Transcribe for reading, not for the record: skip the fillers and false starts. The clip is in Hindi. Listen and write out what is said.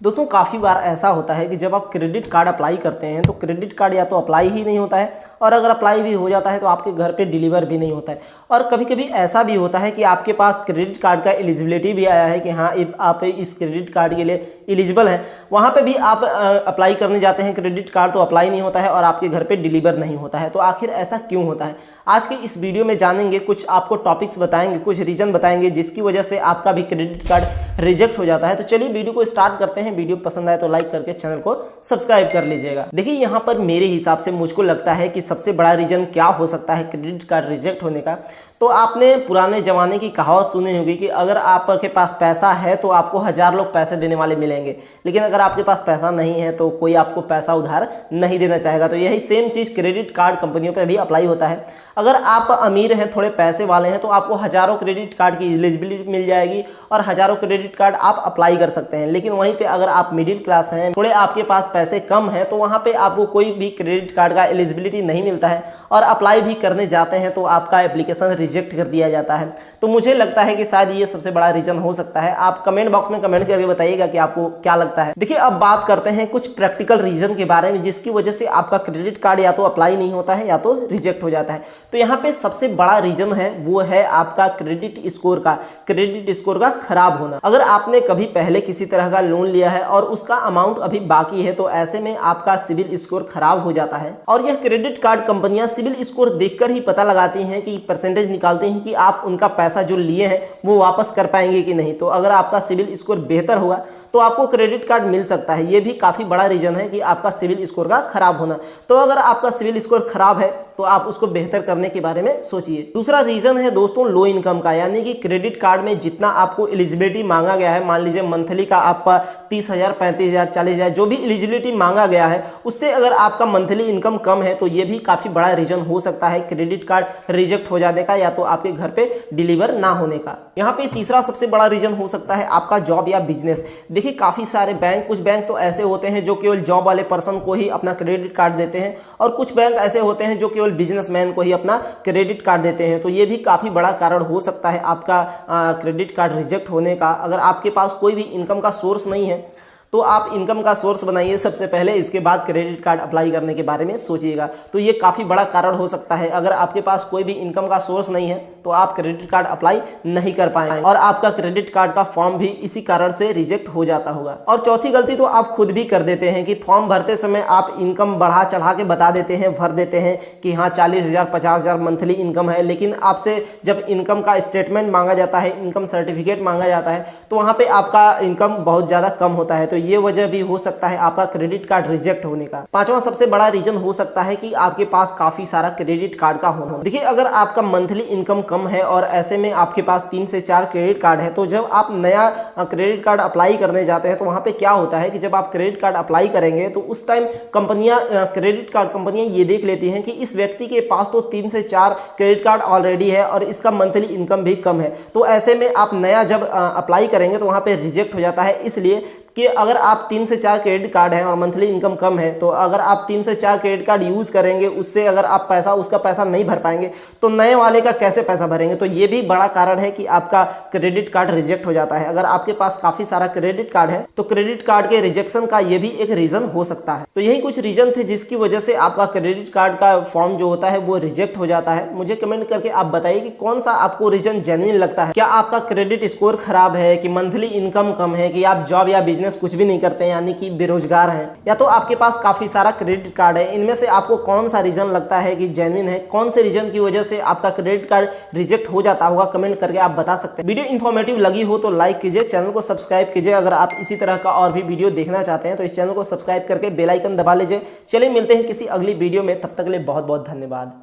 दोस्तों काफ़ी बार ऐसा होता है कि जब आप क्रेडिट कार्ड अप्लाई करते हैं तो क्रेडिट कार्ड या तो अप्लाई ही नहीं होता है, और अगर अप्लाई भी हो जाता है तो आपके घर पे डिलीवर भी नहीं होता है। और कभी कभी ऐसा भी होता है कि आपके पास क्रेडिट कार्ड का एलिजिबिलिटी भी आया है कि हाँ आप इस क्रेडिट कार्ड के लिए एलिजिबल हैं, वहाँ पे भी आप अप्लाई करने जाते हैं क्रेडिट कार्ड, तो अप्लाई नहीं होता है और आपके घर पे डिलीवर नहीं होता है। तो आखिर ऐसा क्यों होता है, आज के इस वीडियो में जानेंगे। कुछ आपको टॉपिक्स बताएंगे, कुछ रीजन बताएंगे जिसकी वजह से आपका भी क्रेडिट कार्ड रिजेक्ट हो जाता है। तो चलिए वीडियो को स्टार्ट करते हैं। वीडियो पसंद आए तो लाइक करके चैनल को सब्सक्राइब कर लीजिएगा। देखिए यहाँ पर मेरे हिसाब से मुझको लगता है कि सबसे बड़ा रीजन क्या हो सकता है क्रेडिट कार्ड रिजेक्ट होने का। तो आपने पुराने ज़माने की कहावत सुनी होगी कि अगर आपके पास पैसा है तो आपको 1000 लोग पैसे देने वाले मिलेंगे, लेकिन अगर आपके पास पैसा नहीं है तो कोई आपको पैसा उधार नहीं देना चाहेगा। तो यही सेम चीज़ क्रेडिट कार्ड कंपनियों पे भी अप्लाई होता है। अगर आप अमीर हैं, थोड़े पैसे वाले हैं, तो आपको हज़ारों क्रेडिट कार्ड की एलिजिबिलिटी मिल जाएगी और हज़ारों क्रेडिट कार्ड आप अप्लाई कर सकते हैं। लेकिन वहीं पे अगर आप मिडिल क्लास हैं, थोड़े आपके पास पैसे कम हैं, तो वहाँ पे आपको कोई भी क्रेडिट कार्ड का एलिजिबिलिटी नहीं मिलता है, और अप्लाई भी करने जाते हैं तो आपका एप्लीकेशन रिजेक्ट कर दिया जाता है। तो मुझे लगता है कि शायद ये सबसे बड़ा रीजन हो सकता है। आप कमेंट बॉक्स में कमेंट करके बताइएगा कि आपको क्या लगता है। देखिए अब बात करते हैं कुछ प्रैक्टिकल रीजन के बारे में जिसकी वजह से आपका क्रेडिट कार्ड या तो अप्लाई नहीं होता है या तो रिजेक्ट हो जाता है। तो यहाँ पे सबसे बड़ा रीजन है वो है आपका क्रेडिट स्कोर का खराब होना। अगर आपने कभी पहले किसी तरह का लोन लिया है और उसका अमाउंट अभी बाकी है, तो ऐसे में आपका सिविल स्कोर खराब हो जाता है। और यह क्रेडिट कार्ड कंपनियां सिविल स्कोर देखकर ही पता लगाती हैं कि परसेंटेज निकालती हैं कि आप उनका पैसा जो लिए हैं वो वापस कर पाएंगे कि नहीं। तो अगर आपका सिविल स्कोर बेहतर होगा तो आपको क्रेडिट कार्ड मिल सकता है। ये भी काफी बड़ा रीजन है कि आपका सिविल स्कोर का खराब होना। तो अगर आपका सिविल स्कोर खराब है तो आप उसको बेहतर करने के बारे में सोचिए। दूसरा रीजन है दोस्तों लो इनकम का, यानी कि क्रेडिट कार्ड में जितना आपको एलिजिबिलिटी मांगा गया है, मान लीजिए मंथली का आपका 30,000, 35,000, 40,000 जो भी एलिजिबिलिटी मांगा गया है, उससे अगर आपका मंथली इनकम कम है तो ये भी काफी बड़ा रीजन हो सकता है क्रेडिट कार्ड रिजेक्ट हो जाने का या तो आपके घर पे डिलीवर ना होने का। यहाँ पे तीसरा सबसे बड़ा रीजन हो सकता है आपका जॉब या बिजनेस। देखिए काफी सारे बैंक, कुछ बैंक तो ऐसे होते हैं जो केवल जॉब वाले पर्सन को ही अपना क्रेडिट कार्ड देते हैं, और कुछ बैंक ऐसे होते हैं जो केवल बिजनेसमैन को ही अपना क्रेडिट कार्ड देते हैं। तो ये भी काफी बड़ा कारण हो सकता है आपका क्रेडिट कार्ड रिजेक्ट होने का। अगर आपके पास कोई भी इनकम का सोर्स नहीं है तो आप इनकम का सोर्स बनाइए सबसे पहले, इसके बाद क्रेडिट कार्ड अप्लाई करने के बारे में सोचिएगा। तो ये काफ़ी बड़ा कारण हो सकता है। अगर आपके पास कोई भी इनकम का सोर्स नहीं है तो आप क्रेडिट कार्ड अप्लाई नहीं कर पाएंगे और आपका क्रेडिट कार्ड का फॉर्म भी इसी कारण से रिजेक्ट हो जाता होगा। और चौथी गलती तो आप खुद भी कर देते हैं कि फॉर्म भरते समय आप इनकम बढ़ा चढ़ा के बता देते हैं, भर देते हैं कि हाँ 40,000, 50,000 मंथली इनकम है, लेकिन आपसे जब इनकम का स्टेटमेंट मांगा जाता है, इनकम सर्टिफिकेट मांगा जाता है, तो वहाँ पे आपका इनकम बहुत ज़्यादा कम होता है। तो ये वजह भी हो सकता है आपका क्रेडिट कार्ड रिजेक्ट होने का। पांचवा सबसे बड़ा रीजन हो सकता है कि आपके पास काफी सारा क्रेडिट कार्ड का होना। देखिए अगर आपका मंथली इनकम कम है और ऐसे में आपके पास 3 से 4 क्रेडिट कार्ड है, तो जब आप नया क्रेडिट कार्ड अप्लाई करने जाते हैं तो वहां पे क्या होता है कि जब आप क्रेडिट कार्ड अप्लाई करेंगे तो उस टाइम क्रेडिट कार्ड कंपनियां ये देख लेती हैं कि इस व्यक्ति के पास तो 3 से 4 क्रेडिट कार्ड ऑलरेडी है और इसका मंथली इनकम भी कम है। तो ऐसे में आप नया जब अप्लाई करेंगे तो वहां पे रिजेक्ट हो जाता है। इसलिए कि अगर आप 3 से 4 क्रेडिट कार्ड हैं और मंथली इनकम कम है, तो अगर आप 3 से 4 क्रेडिट कार्ड यूज करेंगे, उससे अगर आप उसका पैसा नहीं भर पाएंगे तो नए वाले का कैसे पैसा भरेंगे। तो ये भी बड़ा कारण है कि आपका क्रेडिट कार्ड रिजेक्ट हो जाता है। अगर आपके पास काफी सारा क्रेडिट कार्ड है तो क्रेडिट कार्ड के रिजेक्शन का ये भी एक रीजन हो सकता है। तो यही कुछ रीजन थे जिसकी वजह से आपका क्रेडिट कार्ड का फॉर्म जो होता है वो रिजेक्ट हो जाता है। मुझे कमेंट करके आप बताइए कि कौन सा आपको रीजन जेन्युइन लगता है। क्या आपका क्रेडिट स्कोर खराब है, कि मंथली इनकम कम है, कि आप जॉब या बिजनेस कुछ भी नहीं करते हैं यानी कि बेरोजगार हैं, या तो आपके पास काफी सारा क्रेडिट कार्ड है। इनमें से आपको कौन सा रीजन लगता है कि जेन्युइन है, कौन से रीजन की वजह से आपका क्रेडिट कार्ड रिजेक्ट हो जाता होगा, कमेंट करके आप बता सकते हैं। वीडियो इन्फॉर्मेटिव लगी हो तो लाइक कीजिए, चैनल को सब्सक्राइब कीजिए। अगर आप इसी तरह का और भी वीडियो देखना चाहते हैं तो इस चैनल को सब्सक्राइब करके बेल आइकन दबा लीजिए। चलिए मिलते हैं किसी अगली वीडियो में, तब तक के लिए बहुत बहुत धन्यवाद।